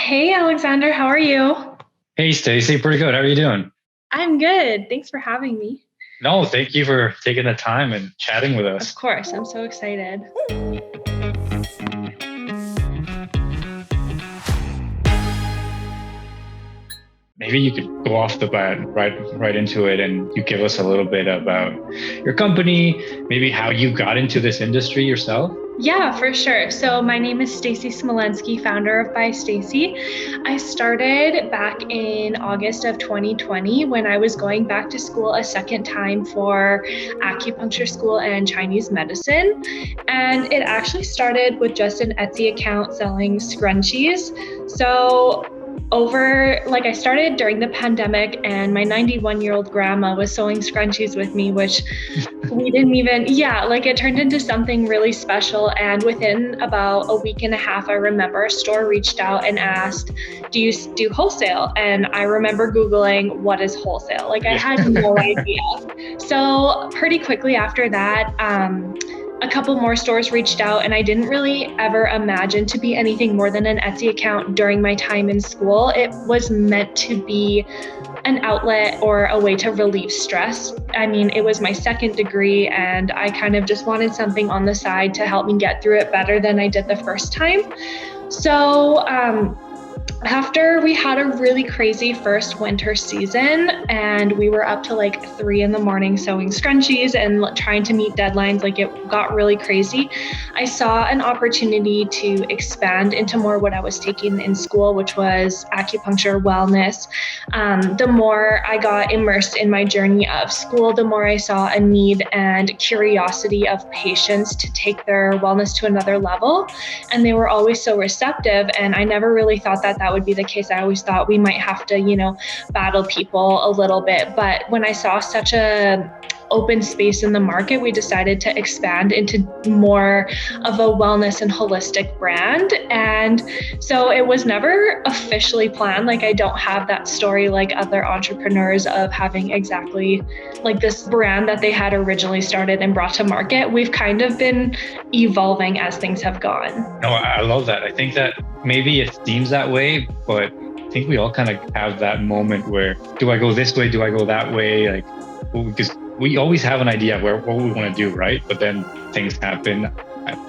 Hey, Alexander, how are you? Hey Stacy, pretty good. How are you doing? I'm good. Thanks for having me. No, thank you for taking the time and chatting with Of us. course, I'm so excited. Maybe you could go off the bat right into it and you give us a little bit about your company, maybe how you got into this industry yourself. Yeah, for sure. So my name is Stacy Smolensky, founder of By Stacy. I started back in August of 2020 when I was going back to school a second time for acupuncture school and Chinese medicine. And it actually started with just an Etsy account selling scrunchies. So I started during the pandemic, and my 91-year-old grandma was sewing scrunchies with me, which we didn't even, yeah, like it turned into something really special. And within about a week and a half, I remember a store reached out and asked, do you do wholesale? And I remember Googling, what is wholesale? Like I Yeah. had no idea. So pretty quickly after that, a couple more stores reached out, and I didn't really ever imagine to be anything more than an Etsy account during my time in school. It was meant to be an outlet or a way to relieve stress. I mean, it was my second degree, and I kind of just wanted something on the side to help me get through it better than I did the first time. So, after we had a really crazy first winter season and we were up to like 3 a.m. sewing scrunchies and trying to meet deadlines, like it got really crazy. I saw an opportunity to expand into more what I was taking in school, which was acupuncture wellness. The more I got immersed in my journey of school, the more I saw a need and curiosity of patients to take their wellness to another level. And they were always so receptive. And I never really thought that would be the case. I always thought we might have to, battle people a little bit. But when I saw such a open space in the market, we decided to expand into more of a wellness and holistic brand. And so it was never officially planned. Like I don't have that story like other entrepreneurs of having exactly like this brand that they had originally started and brought to market. We've kind of been evolving as things have gone. No, I love that. I think that maybe it seems that way, but I think we all kind of have that moment where do I go this way? Do I go that way? Like, because we always have an idea of what we want to do, right? But then things happen,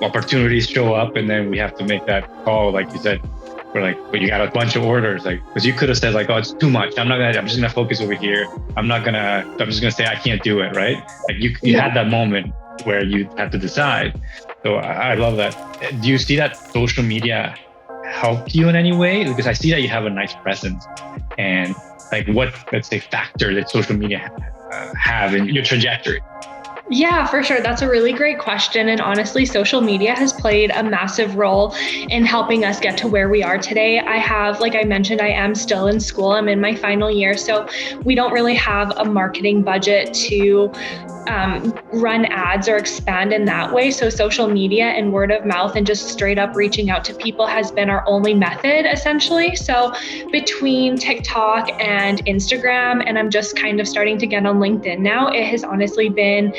opportunities show up, and then we have to make that call. Like you said, we're like, but you got a bunch of orders, like, because you could have said like, oh, it's too much. I'm just gonna focus over here. I'm just gonna say I can't do it, right? Like you had that moment where you had to decide. So I love that. Do you see that social media help you in any way? Because I see that you have a nice presence, and like what, let's say, factor that social media have in your trajectory? Yeah, for sure. That's a really great question. And honestly, social media has played a massive role in helping us get to where we are today. I have, like I mentioned, I am still in school. I'm in my final year. So we don't really have a marketing budget to run ads or expand in that way. So social media and word of mouth and just straight up reaching out to people has been our only method, essentially. So between TikTok and Instagram, and I'm just kind of starting to get on LinkedIn now, it has honestly been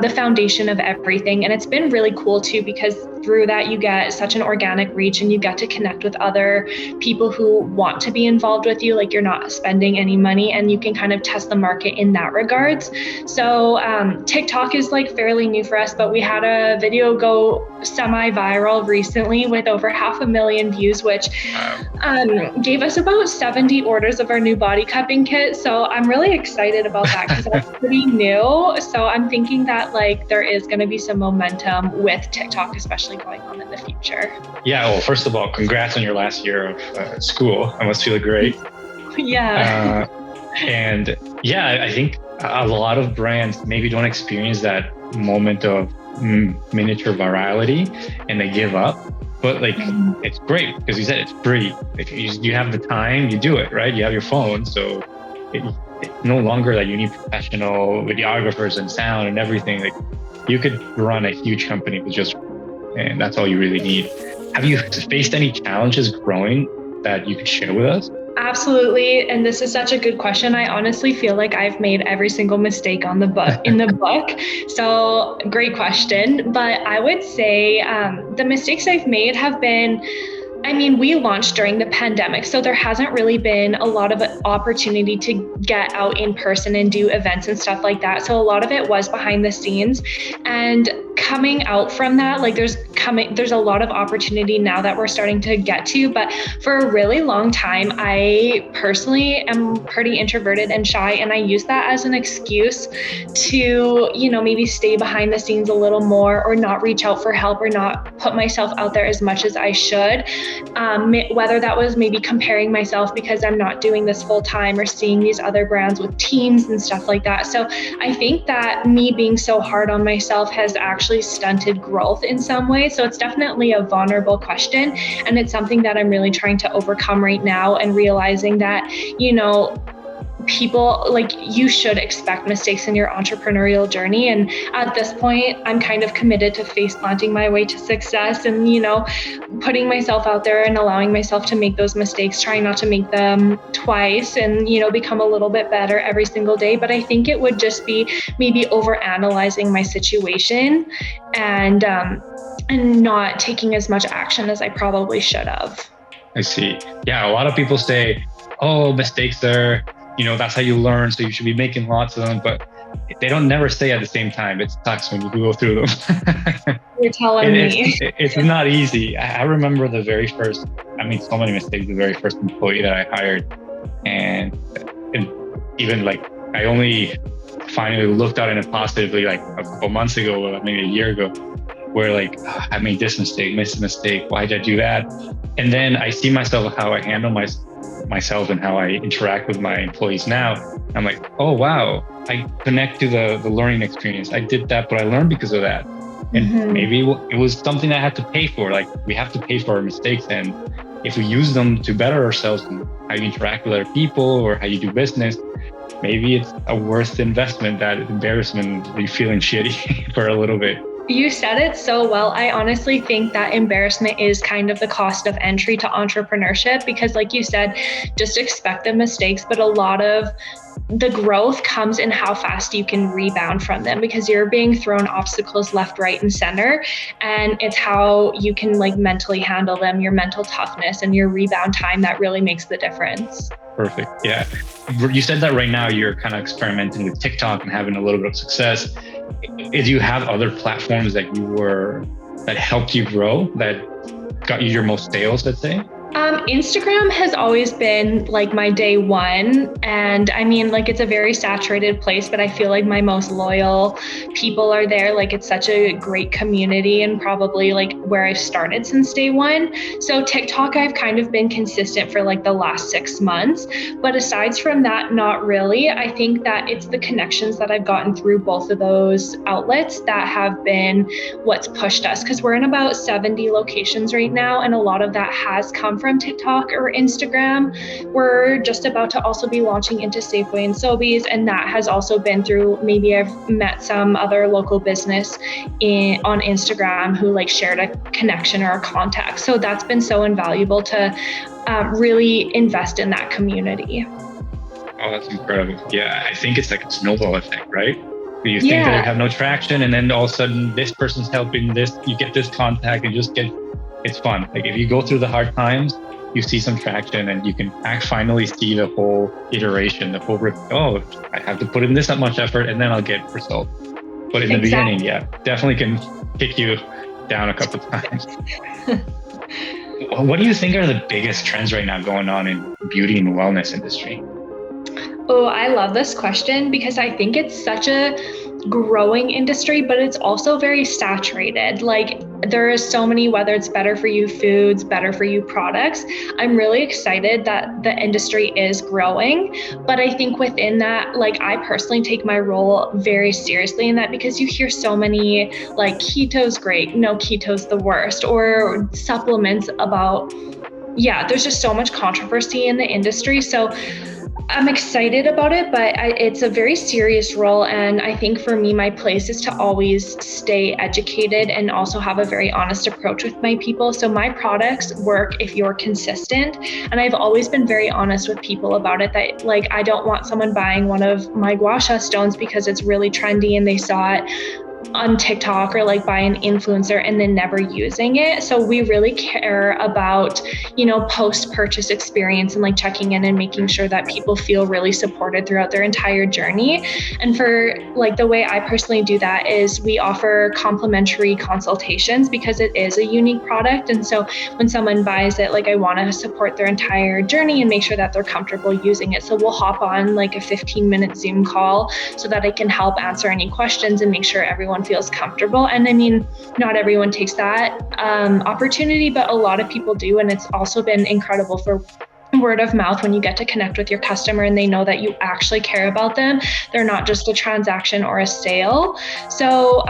the foundation of everything. And it's been really cool too, because through that you get such an organic reach and you get to connect with other people who want to be involved with you. Like you're not spending any money and you can kind of test the market in that regards. So TikTok is like fairly new for us, but we had a video go semi-viral recently with over 500,000 views, which gave us about 70 orders of our new body cupping kit. So I'm really excited about that because that's pretty new. So I'm thinking that like there is going to be some momentum with TikTok, especially going on in the future. Yeah, well, first of all, congrats on your last year of school. I must feel great. Yeah. And yeah, I think a lot of brands maybe don't experience that moment of miniature virality and they give up. But like, it's great because you said it's free. If you have the time, you do it, right? You have your phone. So it's no longer that you need professional videographers and sound and everything. Like you could run a huge company with just, and that's all you really need. Have you faced any challenges growing that you could share with us? Absolutely. And this is such a good question. I honestly feel like I've made every single mistake on the book in the book. So great question. But I would say the mistakes I've made have been I mean, we launched during the pandemic, so there hasn't really been a lot of opportunity to get out in person and do events and stuff like that. So a lot of it was behind the scenes. And coming out from that, like there's a lot of opportunity now that we're starting to get to. But for a really long time, I personally am pretty introverted and shy, and I use that as an excuse to, maybe stay behind the scenes a little more, or not reach out for help, or not put myself out there as much as I should. Whether that was maybe comparing myself because I'm not doing this full time, or seeing these other brands with teams and stuff like that. So I think that me being so hard on myself has actually stunted growth in some ways. So it's definitely a vulnerable question. And it's something that I'm really trying to overcome right now, and realizing that, people, like, you should expect mistakes in your entrepreneurial journey. And at this point, I'm kind of committed to face planting my way to success, and putting myself out there and allowing myself to make those mistakes, trying not to make them twice, and become a little bit better every single day. But I think it would just be maybe over analyzing my situation, and not taking as much action as I probably should have. I see. Yeah, a lot of people say, oh, mistakes are, that's how you learn, so you should be making lots of them. But they don't never say at the same time. It sucks when you go through them. You're telling me. It's not easy. I remember the very first, I made so many mistakes, the very first employee that I hired. And even like, I only finally looked at it positively like a couple months ago, or maybe a year ago, where like, I made this mistake, missed a mistake. Why did I do that? And then I see myself, how I handle myself and how I interact with my employees now. I'm like, oh, wow, I connect to the learning experience. I did that, but I learned because of that. And maybe it was something I had to pay for. Like, we have to pay for our mistakes. And if we use them to better ourselves and how you interact with other people or how you do business, maybe it's a worth investment, that embarrassment of you feeling shitty for a little bit. You said it so well. I honestly think that embarrassment is kind of the cost of entry to entrepreneurship, because like you said, just expect the mistakes, but a lot of the growth comes in how fast you can rebound from them, because you're being thrown obstacles left, right, and center. And it's how you can like mentally handle them, your mental toughness and your rebound time, that really makes the difference. Perfect. Yeah. You said that right now you're kind of experimenting with TikTok and having a little bit of success. Do you have other platforms that helped you grow, that got you your most sales, let's say? Instagram has always been like my day one. And I mean, like, it's a very saturated place, but I feel like my most loyal people are there. Like, it's such a great community, and probably like where I've started since day one. So TikTok, I've kind of been consistent for like the last 6 months. But aside from that, not really. I think that it's the connections that I've gotten through both of those outlets that have been what's pushed us, because we're in about 70 locations right now. And a lot of that has come from TikTok or Instagram. We're just about to also be launching into Safeway and Sobeys, and that has also been through, maybe I've met some other local business on Instagram who like shared a connection or a contact. So that's been so invaluable to really invest in that community. Oh, that's incredible. Yeah, I think it's like a snowball effect, right? You think that you have no traction, and then all of a sudden this person's helping this, you get this contact, and it's fun. Like, if you go through the hard times, you see some traction, and you can finally see the whole iteration, I have to put in this much effort and then I'll get results. But in the beginning, definitely can kick you down a couple of times. What do you think are the biggest trends right now going on in beauty and wellness industry? Oh, I love this question, because I think it's such a growing industry, but it's also very saturated. Like, there is so many, whether it's better for you foods, better for you products. I'm really excited that the industry is growing, but I think within that, like, I personally take my role very seriously in that, because you hear so many like keto's great, no, keto's the worst, or supplements about, there's just so much controversy in the industry. So I'm excited about it, but it's a very serious role. And I think for me, my place is to always stay educated and also have a very honest approach with my people. So my products work if you're consistent. And I've always been very honest with people about it, that like, I don't want someone buying one of my gua sha stones because it's really trendy and they saw it on TikTok or like by an influencer and then never using it. So we really care about, post-purchase experience and like checking in and making sure that people feel really supported throughout their entire journey. And for like the way I personally do that is we offer complimentary consultations because it is a unique product. And so when someone buys it, like I want to support their entire journey and make sure that they're comfortable using it. So we'll hop on like a 15-minute Zoom call so that I can help answer any questions and make sure everyone feels comfortable. And I mean, not everyone takes that opportunity, but a lot of people do. And it's also been incredible for word of mouth when you get to connect with your customer and they know that you actually care about them. They're not just a transaction or a sale. So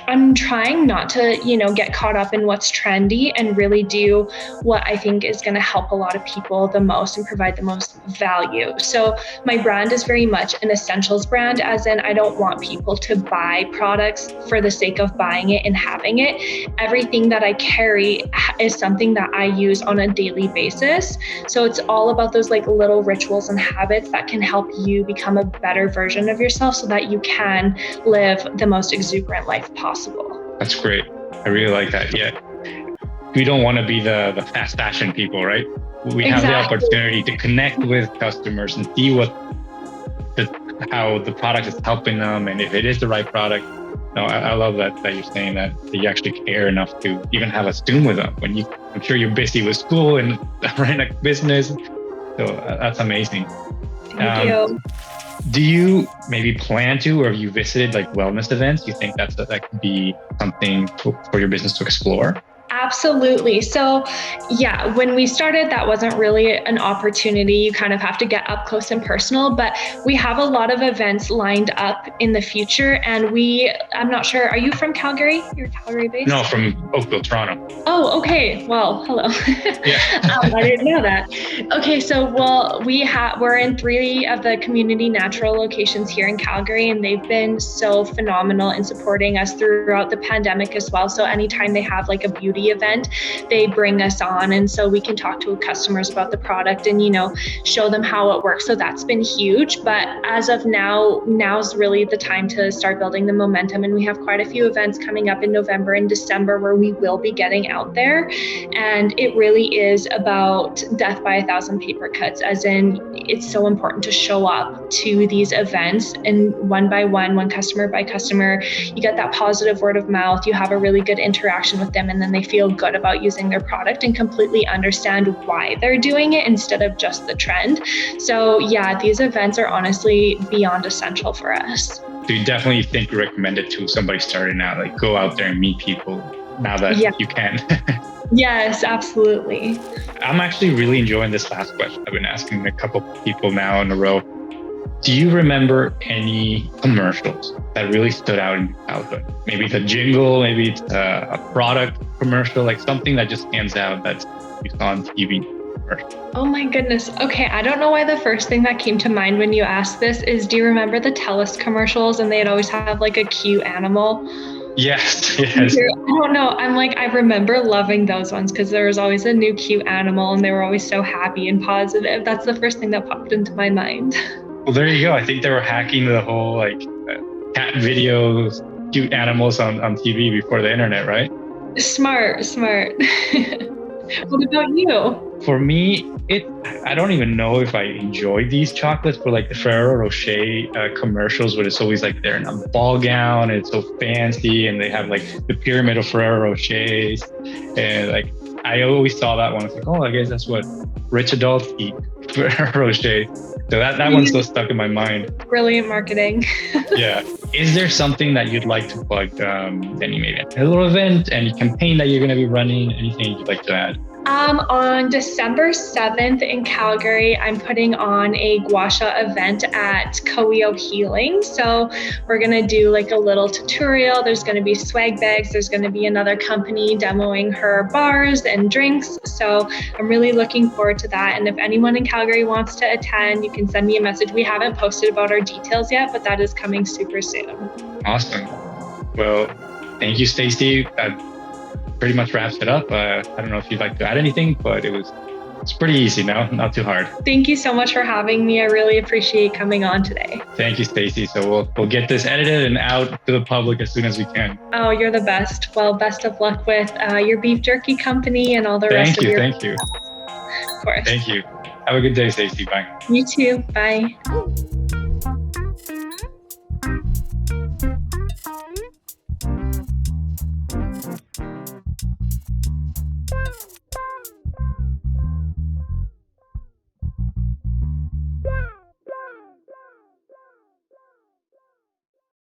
I'm trying not to, get caught up in what's trendy and really do what I think is going to help a lot of people the most and provide the most value. So my brand is very much an essentials brand, as in I don't want people to buy products for the sake of buying it and having it. Everything that I carry is something that I use on a daily basis. So it's all about those like little rituals and habits that can help you become a better version of yourself so that you can live the most exuberant life possible. That's great. I really like that. Yeah. We don't want to be the fast fashion people, right? We have the opportunity to connect with customers and see how the product is helping them and if it is the right product. No, I love that you're saying that you actually care enough to even have a Zoom with them when I'm sure you're busy with school and running a business. So that's amazing. Thank you. Do you maybe plan to, or have you visited like wellness events? You think that could be something for your business to explore? Absolutely. So yeah, when we started, that wasn't really an opportunity. You kind of have to get up close and personal, but we have a lot of events lined up in the future. And I'm not sure, are you from Calgary? You're Calgary based? No, from Oakville, Toronto. Oh, okay. Well, hello. Yeah. I didn't know that. Okay. So, we're in 3 of the community natural locations here in Calgary, and they've been so phenomenal in supporting us throughout the pandemic as well. So anytime they have like a beauty event, they bring us on, and so we can talk to customers about the product and show them how it works. So that's been huge. But as of now's really the time to start building the momentum, and we have quite a few events coming up in November and December where we will be getting out there. And it really is about death by 1,000 paper cuts, as in it's so important to show up to these events, and one by one customer by customer, you get that positive word of mouth, you have a really good interaction with them, and then they feel good about using their product and completely understand why they're doing it instead of just the trend. So yeah, these events are honestly beyond essential for us. So you definitely think you recommend it to somebody starting out, like go out there and meet people now that you can. Yes, absolutely. I'm actually really enjoying this last question. I've been asking a couple people now in a row. Do you remember any commercials that really stood out in your childhood? Maybe it's a jingle, maybe it's a product commercial, like something that just stands out that you saw on TV. Oh my goodness. Okay, I don't know why the first thing that came to mind when you asked this is, do you remember the TELUS commercials, and they'd always have like a cute animal? Yes. I don't know. I remember loving those ones because there was always a new cute animal and they were always so happy and positive. That's the first thing that popped into my mind. Well, there you go. I think they were hacking the whole cat videos, cute animals on TV before the internet, right? Smart. What about you? For me, I don't even know if I enjoy these chocolates, but like the Ferrero Rocher commercials where it's always like they're in a ball gown and it's so fancy and they have like the pyramid of Ferrero Rochers. And like, I always saw that one. It's like, oh, I guess that's what rich adults eat, Ferrero Rocher. So that one's still stuck in my mind. Brilliant marketing. Yeah. Is there something that you'd like to plug? Any maybe a little event, any campaign that you're going to be running, anything you'd like to add? On December 7th in Calgary, I'm putting on a gua sha event at Koeo Healing. So we're going to do like a little tutorial. There's going to be swag bags. There's going to be another company demoing her bars and drinks. So I'm really looking forward to that. And if anyone in Calgary wants to attend, you can send me a message. We haven't posted about our details yet, but that is coming super soon. Awesome. Well, thank you, Stacy. That pretty much wraps it up. I don't know if you'd like to add anything, but it was it's pretty easy now, not too hard. Thank you so much for having me. I really appreciate coming on today. Thank you, Stacy. So we'll get this edited and out to the public as soon as we can. Oh, you're the best. Well, best of luck with your beef jerky company and all the rest of your... Thank you. Of course. Thank you. Have a good day, Stacy. Bye. You too. Bye.